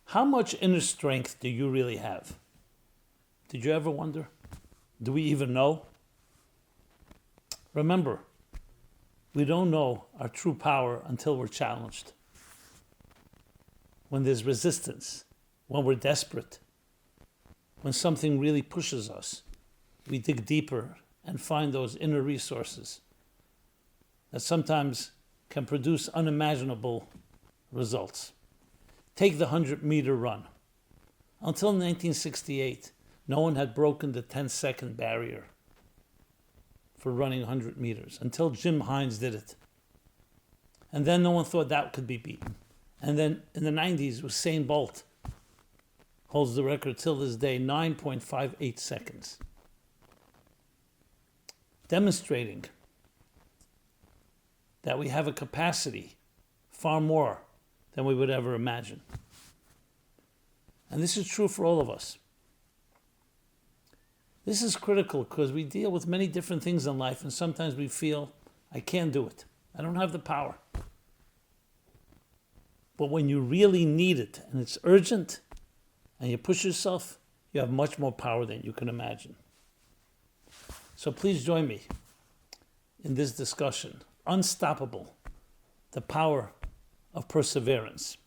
How much inner strength do you really have? Did you ever wonder? Do we even know? Remember, we don't know our true power until we're challenged. When there's resistance, when we're desperate, when something really pushes us, we dig deeper and find those inner resources that sometimes can produce unimaginable results. Take the 100-meter run. Until 1968, no one had broken the 10-second barrier for running 100 meters, until Jim Hines did it. And then no one thought that could be beaten. And then in the 90s, Usain Bolt holds the record till this day, 9.58 seconds. Demonstrating that we have a capacity far more than we would ever imagine. And this is true for all of us. This is critical because we deal with many different things in life, and sometimes we feel, I can't do it. I don't have the power. But when you really need it and it's urgent and you push yourself, you have much more power than you can imagine. So please join me in this discussion. Unstoppable, the power of perseverance.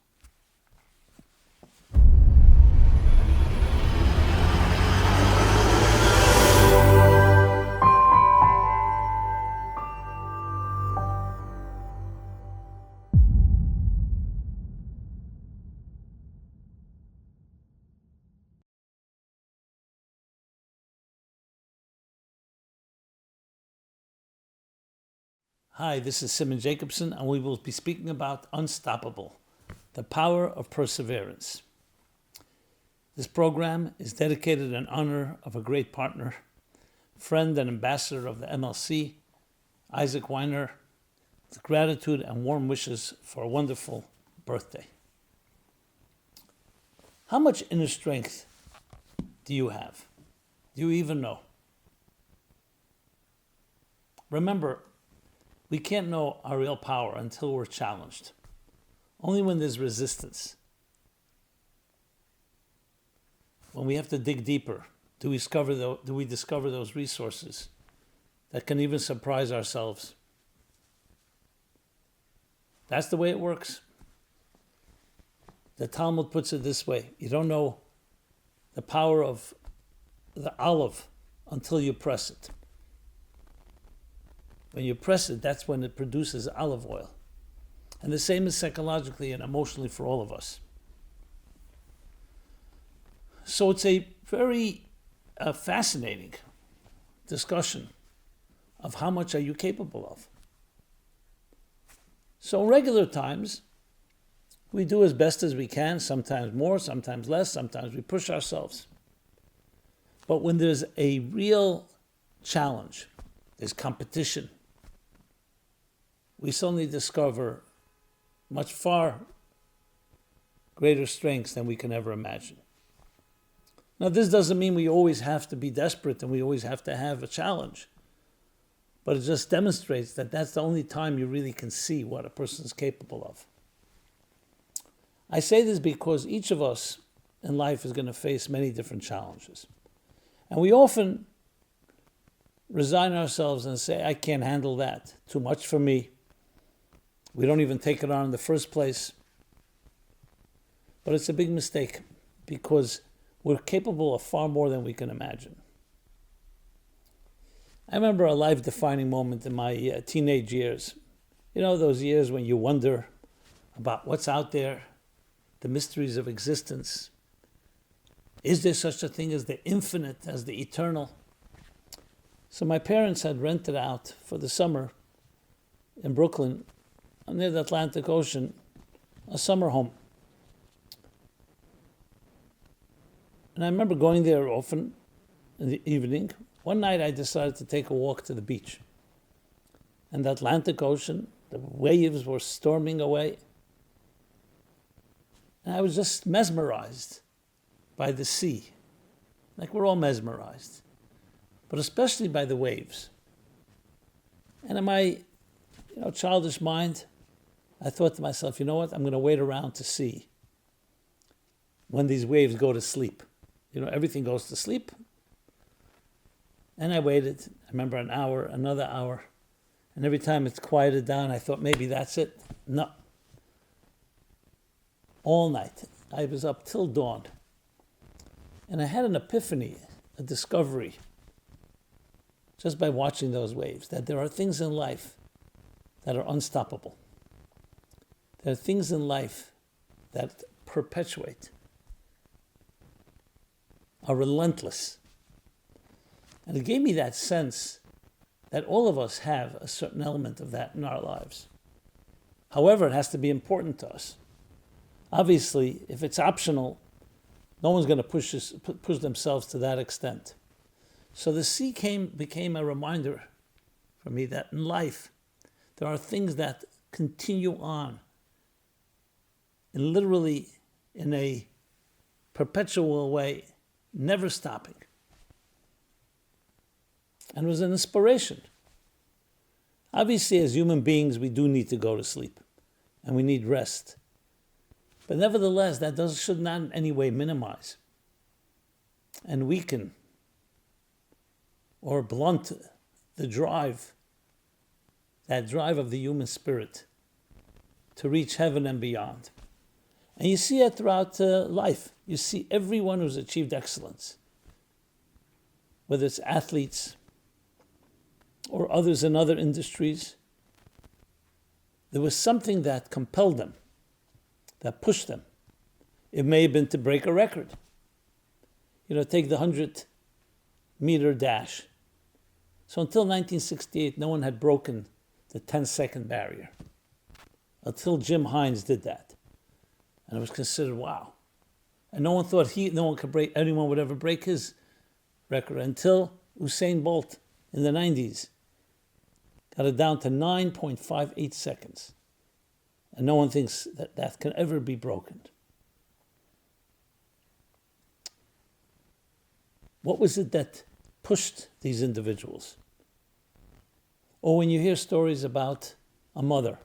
Hi, this is Simon Jacobson, and we will be speaking about Unstoppable, the power of perseverance. This program is dedicated in honor of a great partner, friend and ambassador of the MLC, Isaac Weiner, with gratitude and warm wishes for a wonderful birthday. How much inner strength do you have? Do you even know? Remember, we can't know our real power until we're challenged. Only when there's resistance, when we have to dig deeper, do we discover those resources that can even surprise ourselves. That's the way it works. The Talmud puts it this way: you don't know the power of the olive until you press it. When you press it, that's when it produces olive oil. And the same is psychologically and emotionally for all of us. So it's a very fascinating discussion of how much are you capable of. So in regular times, we do as best as we can, sometimes more, sometimes less, sometimes we push ourselves. But when there's a real challenge, there's competition, we suddenly discover much far greater strengths than we can ever imagine. Now, this doesn't mean we always have to be desperate and we always have to have a challenge, but it just demonstrates that that's the only time you really can see what a person is capable of. I say this because each of us in life is going to face many different challenges. And we often resign ourselves and say, I can't handle that. Too much for me. We don't even take it on in the first place. But it's a big mistake because we're capable of far more than we can imagine. I remember a life-defining moment in my teenage years. You know, those years when you wonder about what's out there, the mysteries of existence. Is there such a thing as the infinite, as the eternal? So my parents had rented out for the summer in Brooklyn, near the Atlantic Ocean, a summer home. And I remember going there often in the evening. One night I decided to take a walk to the beach. And the Atlantic Ocean, the waves were storming away. And I was just mesmerized by the sea. Like we're all mesmerized. But especially by the waves. And in my childish mind, I thought to myself, you know what? I'm going to wait around to see when these waves go to sleep. Everything goes to sleep. And I waited. I remember an hour, another hour. And every time it's quieted down, I thought maybe that's it. No. All night. I was up till dawn. And I had an epiphany, a discovery, just by watching those waves, that there are things in life that are unstoppable. There are things in life that perpetuate, are relentless. And it gave me that sense that all of us have a certain element of that in our lives. However, it has to be important to us. Obviously, if it's optional, no one's going to push themselves to that extent. So the sea became a reminder for me that in life, there are things that continue on, and literally in a perpetual way, never stopping. And it was an inspiration. Obviously, as human beings, we do need to go to sleep, and we need rest. But nevertheless, that should not in any way minimize and weaken or blunt the drive, that drive of the human spirit to reach heaven and beyond. And you see it throughout life. You see everyone who's achieved excellence, whether it's athletes or others in other industries. There was something that compelled them, that pushed them. It may have been to break a record. Take the 100-meter dash. So until 1968, no one had broken the 10-second barrier. Until Jim Hines did that. And it was considered, wow. And no one thought anyone would ever break his record until Usain Bolt in the 90s got it down to 9.58 seconds. And no one thinks that can ever be broken. What was it that pushed these individuals? Or when you hear stories about a mother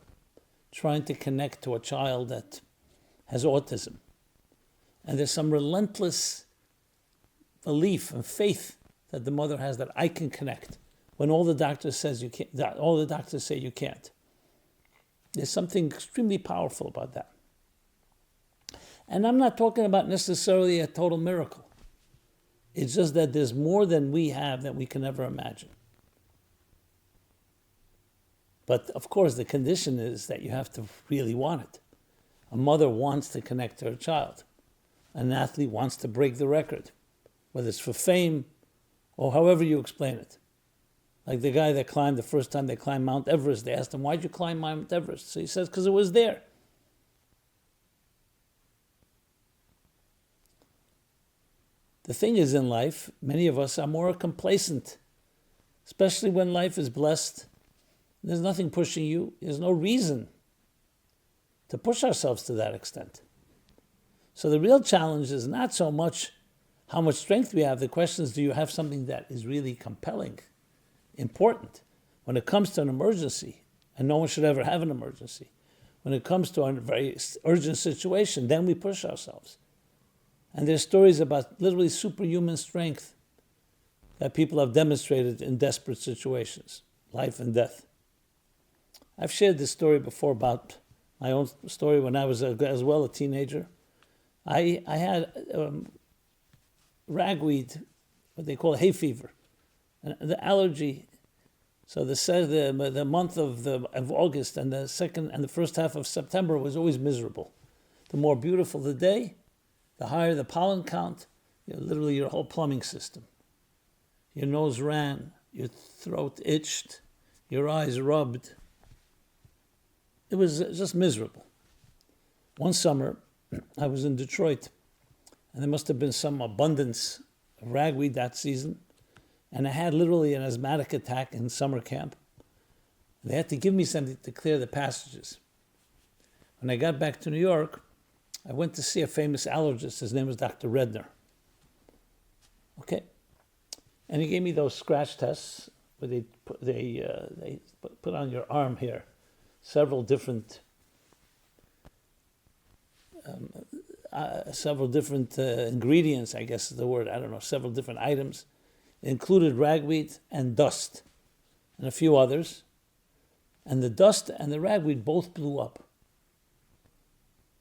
trying to connect to a child that has autism, and there's some relentless belief and faith that the mother has that I can connect when all the doctors say you can't. There's something extremely powerful about that. And I'm not talking about necessarily a total miracle. It's just that there's more than we have that we can ever imagine. But of course, the condition is that you have to really want it. A mother wants to connect to her child. An athlete wants to break the record, whether it's for fame or however you explain it. Like the guy that climbed the first time they climbed Mount Everest, they asked him, why'd you climb Mount Everest? So he says, because it was there. The thing is, in life, many of us are more complacent, especially when life is blessed. There's nothing pushing you. There's no reason to push ourselves to that extent. So the real challenge is not so much how much strength we have. The question is, do you have something that is really compelling, important? When it comes to an emergency, and no one should ever have an emergency, when it comes to a very urgent situation, then we push ourselves. And there's stories about literally superhuman strength that people have demonstrated in desperate situations, life and death. I've shared this story before about my own story when I was as well a teenager. I had ragweed, what they call hay fever, and the allergy. So the month of August and the first half of September was always miserable. The more beautiful the day, the higher the pollen count, literally your whole plumbing system. Your nose ran, your throat itched, your eyes rubbed. It was just miserable. One summer, I was in Detroit, and there must have been some abundance of ragweed that season, and I had literally an asthmatic attack in summer camp. They had to give me something to clear the passages. When I got back to New York, I went to see a famous allergist. His name was Dr. Redner. Okay. And he gave me those scratch tests where they put on your arm here several different several different ingredients, I guess is the word, I don't know, several different items. It included ragweed and dust and a few others. And the dust and the ragweed both blew up,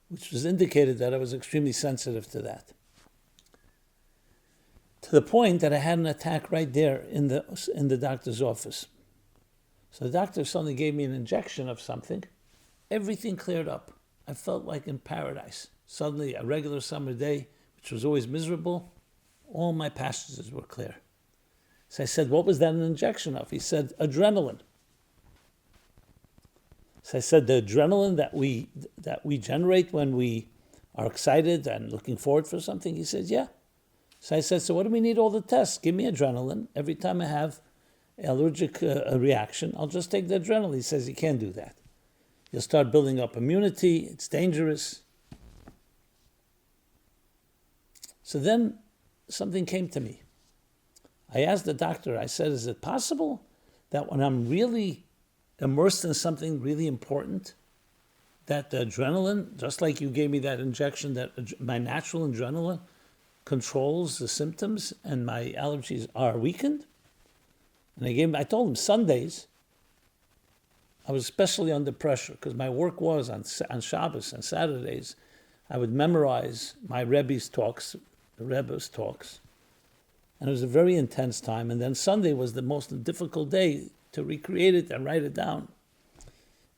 which was indicated that I was extremely sensitive to that. To the point that I had an attack right there in the doctor's office. So the doctor suddenly gave me an injection of something. Everything cleared up. I felt like in paradise. Suddenly, a regular summer day, which was always miserable, all my passages were clear. So I said, what was that an injection of? He said, adrenaline. So I said, the adrenaline that we generate when we are excited and looking forward for something? He said, yeah. So I said, so what do we need all the tests? Give me adrenaline. Every time I have an allergic reaction, I'll just take the adrenaline. He says, you can't do that. You'll start building up immunity. It's dangerous. So then something came to me. I asked the doctor, I said, is it possible that when I'm really immersed in something really important, that the adrenaline, just like you gave me that injection, that my natural adrenaline controls the symptoms and my allergies are weakened? And I told him Sundays, I was especially under pressure because my work was on Shabbos and Saturdays. I would memorize my Rebbe's talks, the Rebbe's talks. And it was a very intense time. And then Sunday was the most difficult day to recreate it and write it down.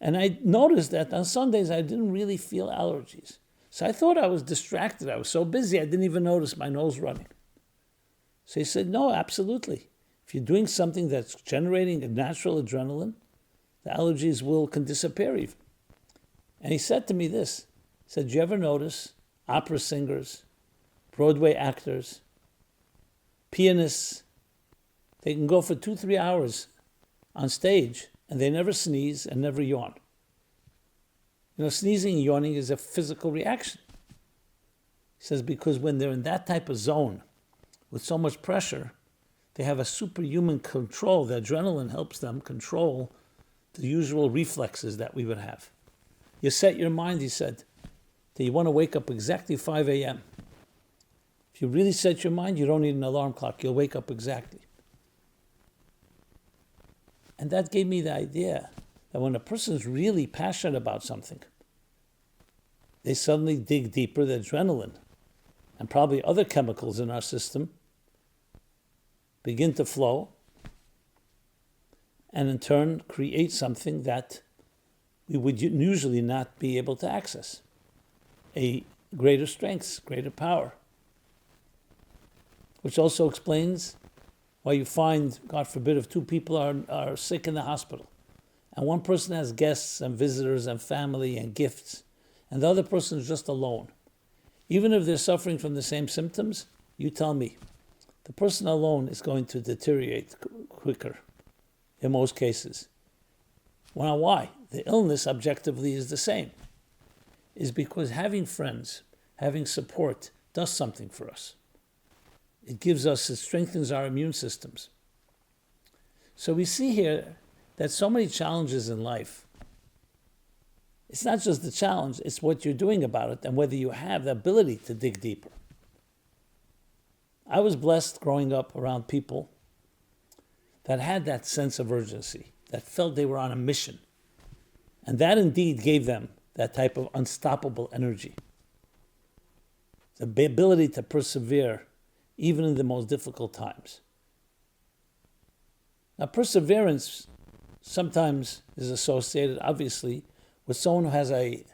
And I noticed that on Sundays I didn't really feel allergies. So I thought I was distracted. I was so busy I didn't even notice my nose running. So he said, no, absolutely. If you're doing something that's generating a natural adrenaline, the allergies can disappear even. And he said to me this. He said, do you ever notice opera singers, Broadway actors, pianists, they can go for 2-3 hours on stage and they never sneeze and never yawn. You know, sneezing and yawning is a physical reaction. He says because when they're in that type of zone with so much pressure, they have a superhuman control. The adrenaline helps them control the usual reflexes that we would have. You set your mind, he said, that you want to wake up exactly 5 a.m. If you really set your mind, you don't need an alarm clock. You'll wake up exactly. And that gave me the idea that when a person's really passionate about something, they suddenly dig deeper. The adrenaline and probably other chemicals in our system begin to flow and in turn create something that we would usually not be able to access. A greater strength, greater power. Which also explains why you find, God forbid, if two people are sick in the hospital, and one person has guests and visitors and family and gifts, and the other person is just alone. Even if they're suffering from the same symptoms, you tell me, the person alone is going to deteriorate quicker in most cases. Well, why? The illness objectively is the same. Is because having friends, having support, does something for us. It strengthens our immune systems. So we see here that so many challenges in life, it's not just the challenge, it's what you're doing about it and whether you have the ability to dig deeper. I was blessed growing up around people that had that sense of urgency, that felt they were on a mission. And that indeed gave them that type of unstoppable energy. The ability to persevere even in the most difficult times. Now, perseverance sometimes is associated, obviously, with someone who has a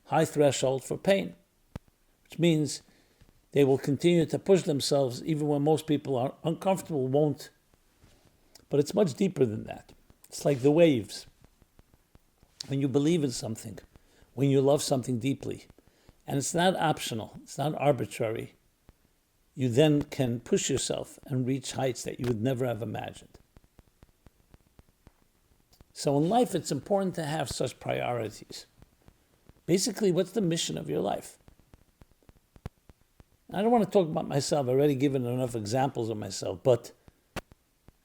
high threshold for pain, which means they will continue to push themselves even when most people are uncomfortable, won't. But it's much deeper than that. It's like the waves. When you believe in something, when you love something deeply, and it's not optional, it's not arbitrary, you then can push yourself and reach heights that you would never have imagined. So in life, it's important to have such priorities. Basically, what's the mission of your life? I don't want to talk about myself. I've already given enough examples of myself, but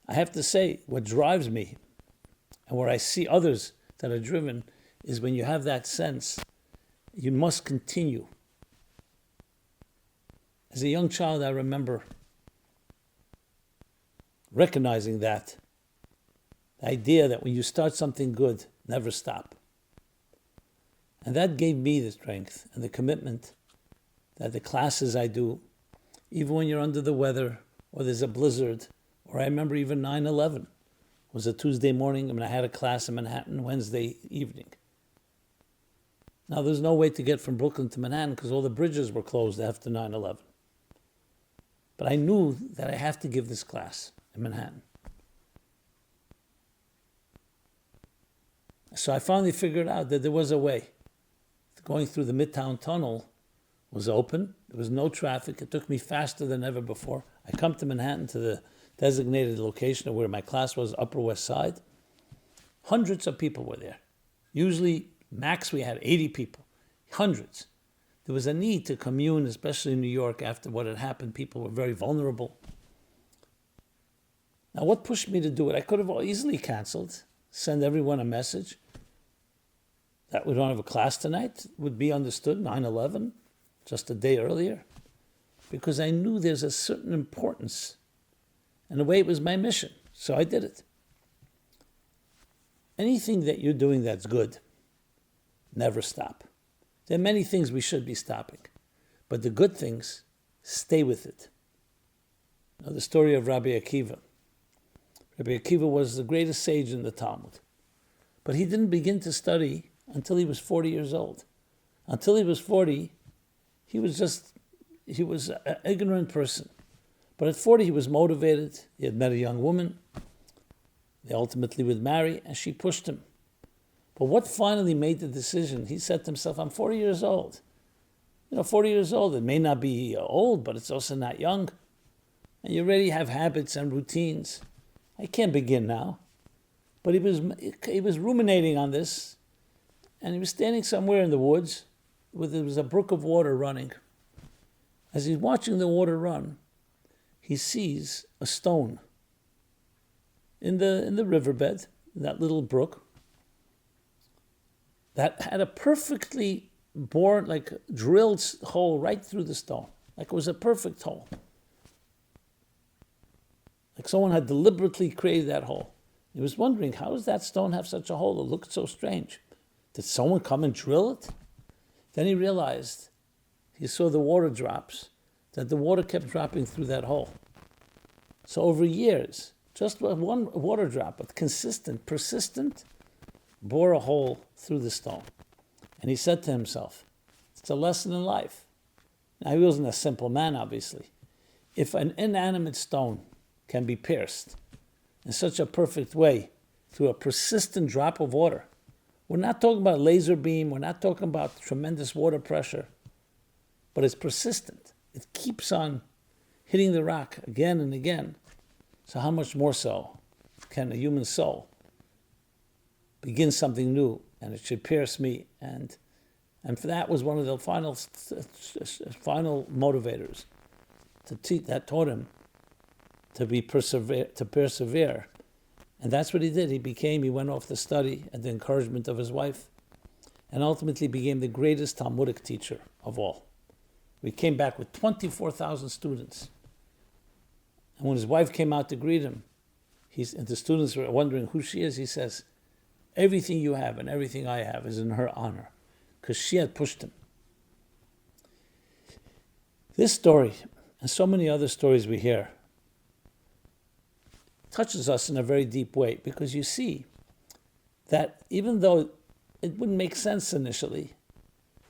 I have to say what drives me and where I see others that are driven is when you have that sense, you must continue As a young child, I remember recognizing that the idea that when you start something good, never stop. And that gave me the strength and the commitment that the classes I do, even when you're under the weather or there's a blizzard, or I remember even 9/11 was a Tuesday morning and I had a class in Manhattan Wednesday evening. Now there's no way to get from Brooklyn to Manhattan because all the bridges were closed after 9/11. But I knew that I have to give this class in Manhattan. So I finally figured out that there was a way. Going through the Midtown Tunnel was open. There was no traffic. It took me faster than ever before. I come to Manhattan to the designated location of where my class was, Upper West Side. Hundreds of people were there. Usually, max, we had 80 people. Hundreds. There was a need to commune, especially in New York, after what had happened. People were very vulnerable. Now, what pushed me to do it? I could have easily canceled, send everyone a message that we don't have a class tonight, would be understood, 9/11, just a day earlier, because I knew there's a certain importance, and the way it was my mission, so I did it. Anything that you're doing that's good, never stop. There are many things we should be stopping, but the good things, stay with it. Now, the story of Rabbi Akiva. Rabbi Akiva was the greatest sage in the Talmud, but he didn't begin to study until he was 40 years old. Until he was 40, he was an ignorant person. But at 40, he was motivated. He had met a young woman. They ultimately would marry, and she pushed him. But what finally made the decision? He said to himself, I'm 40 years old. 40 years old, it may not be old, but it's also not young. And you already have habits and routines. I can't begin now. But he was ruminating on this, and he was standing somewhere in the woods where there was a brook of water running. As he's watching the water run, he sees a stone in the riverbed, in that little brook, that had a perfectly bored, like drilled hole right through the stone. Like it was a perfect hole. Like someone had deliberately created that hole. He was wondering, how does that stone have such a hole? It looked so strange. Did someone come and drill it? Then he realized, he saw the water drops, that the water kept dropping through that hole. So over years, just one water drop, but consistent, persistent, bore a hole through the stone. And he said to himself, it's a lesson in life. Now, he wasn't a simple man, obviously. If an inanimate stone can be pierced in such a perfect way through a persistent drop of water, we're not talking about laser beam, we're not talking about tremendous water pressure, but it's persistent. It keeps on hitting the rock again and again. So how much more so can a human soul begin something new, and it should pierce me? And for that was one of the final motivators that taught him to persevere. And that's what he did. He went off to study at the encouragement of his wife, and ultimately became the greatest Talmudic teacher of all. We came back with 24,000 students. And when his wife came out to greet him, and the students were wondering who she is, he says, everything you have and everything I have is in her honor, because she had pushed him. This story, and so many other stories we hear, touches us in a very deep way, because you see that even though it wouldn't make sense initially,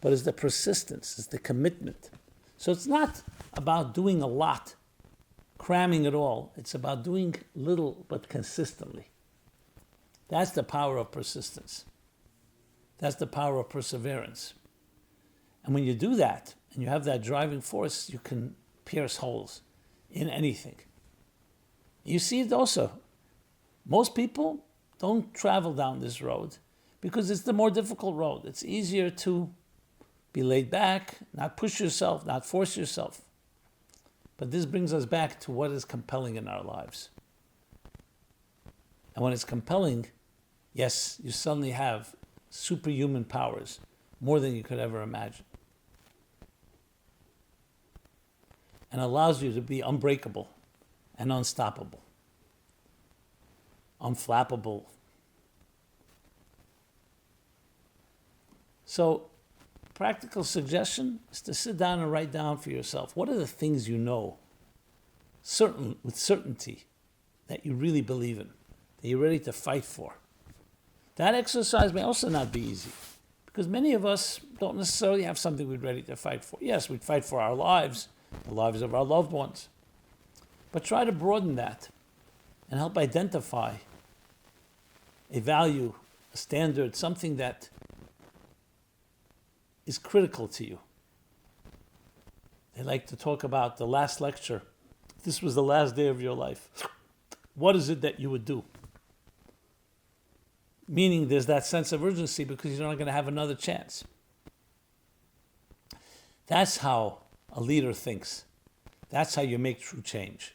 but it's the persistence, it's the commitment. So it's not about doing a lot, cramming it all. It's about doing little but consistently. That's the power of persistence. That's the power of perseverance. And when you do that, and you have that driving force, you can pierce holes in anything. You see it also. Most people don't travel down this road because it's the more difficult road. It's easier to be laid back, not push yourself, not force yourself. But this brings us back to what is compelling in our lives. And when it's compelling, yes, you suddenly have superhuman powers, more than you could ever imagine. and allows you to be unbreakable and unstoppable, unflappable. So, practical suggestion is to sit down and write down for yourself, what are the things you know with certainty that you really believe in, that you're ready to fight for. That exercise may also not be easy, because many of us don't necessarily have something we're ready to fight for. Yes, we'd fight for our lives, the lives of our loved ones, but try to broaden that and help identify a value, a standard, something that is critical to you. They like to talk about the last lecture. If this was the last day of your life, what is it that you would do? Meaning there's that sense of urgency because you're not going to have another chance. That's how a leader thinks. That's how you make true change.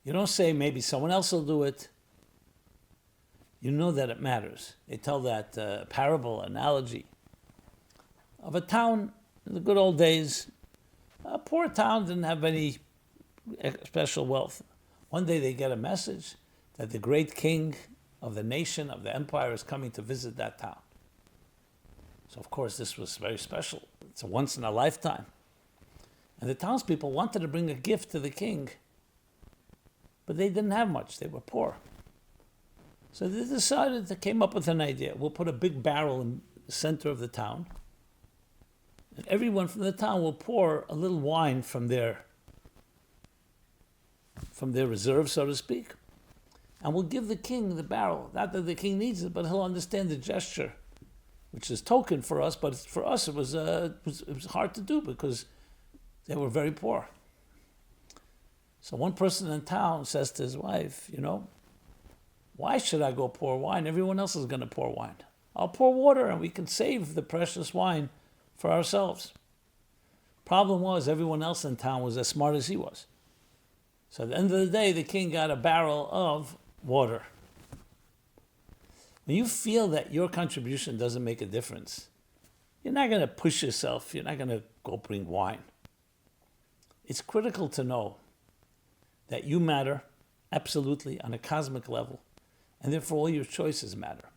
You don't say maybe someone else will do it. You know that it matters. They tell that parable, analogy of a town in the good old days. A poor town didn't have any special wealth. One day they get a message that the great king of the nation, of the empire, is coming to visit that town. So of course this was very special. It's a once in a lifetime. And the townspeople wanted to bring a gift to the king, but they didn't have much. They were poor. So they decided, they came up with an idea. We'll put a big barrel in the center of the town, and everyone from the town will pour a little wine from their reserve, so to speak, and we'll give the king the barrel. Not that the king needs it, but he'll understand the gesture, which is token for us, but for us it was hard to do because they were very poor. So one person in town says to his wife, why should I go pour wine? Everyone else is going to pour wine. I'll pour water and we can save the precious wine for ourselves. Problem was, everyone else in town was as smart as he was. So at the end of the day, the king got a barrel of water. When you feel that your contribution doesn't make a difference, you're not going to push yourself. You're not going to go bring wine. It's critical to know that you matter absolutely on a cosmic level, and therefore all your choices matter.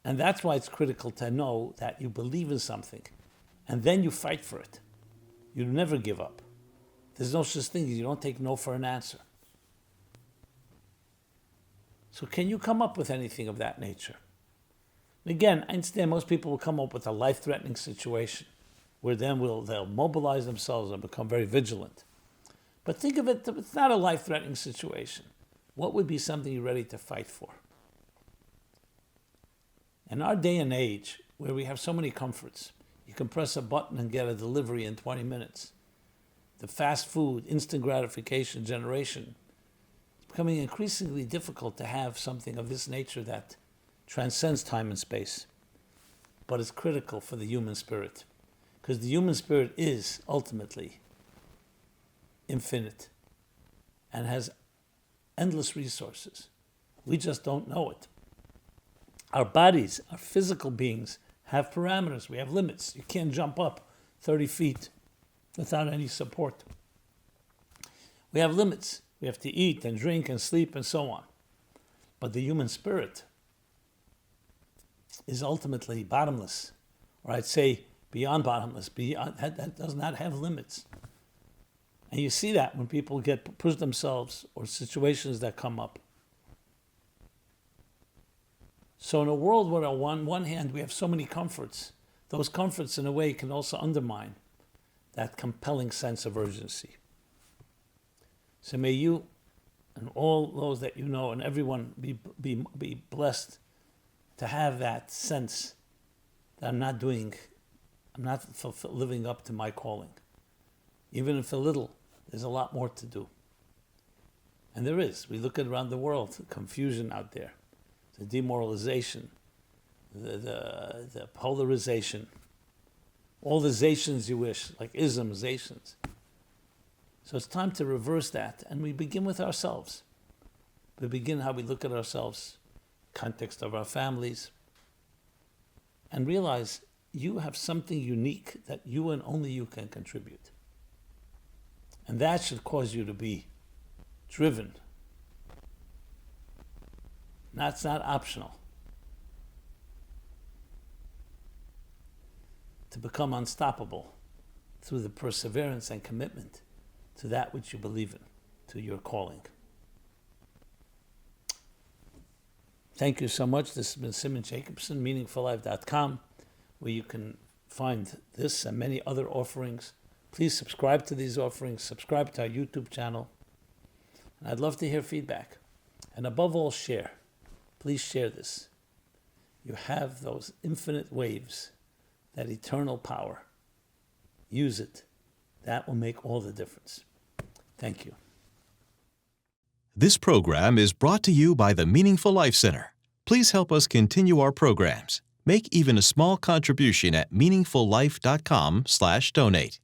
And that's why it's critical to know that you believe in something, and then you fight for it. You never give up. There's no such thing as you don't take no for an answer. So can you come up with anything of that nature? Again, I understand most people will come up with a life-threatening situation where then they'll mobilize themselves and become very vigilant. But think of it, it's not a life-threatening situation. What would be something you're ready to fight for? In our day and age, where we have so many comforts, you can press a button and get a delivery in 20 minutes. The fast food, instant gratification generation, it's becoming increasingly difficult to have something of this nature that transcends time and space. But it's critical for the human spirit, because the human spirit is ultimately infinite and has endless resources. We just don't know it. Our bodies, our physical beings, have parameters. We have limits. You can't jump up 30 feet without any support. We have limits. We have to eat and drink and sleep and so on. But the human spirit is ultimately bottomless, or I'd say beyond bottomless. That does not have limits. And you see that when people push themselves or situations that come up. So in a world where on one hand we have so many comforts, those comforts in a way can also undermine that compelling sense of urgency. So may you and all those that you know and everyone be blessed to have that sense that I'm not living up to my calling. Even if a little, there's a lot more to do. And there is. We look at around the world, the confusion out there, the demoralization, the polarization, all the zations you wish, like isms, zations. So it's time to reverse that, and we begin with ourselves. We begin how we look at ourselves, context of our families, and realize you have something unique that you and only you can contribute. And that should cause you to be driven. That's not optional. To become unstoppable through the perseverance and commitment to that which you believe in, to your calling. Thank you so much. This has been Simon Jacobson, meaningfullife.com, where you can find this and many other offerings. Please subscribe to these offerings, subscribe to our YouTube channel. And I'd love to hear feedback. And above all, share. Please share this. You have those infinite waves, that eternal power. Use it. That will make all the difference. Thank you. This program is brought to you by the Meaningful Life Center. Please help us continue our programs. Make even a small contribution at meaningfullife.com/donate.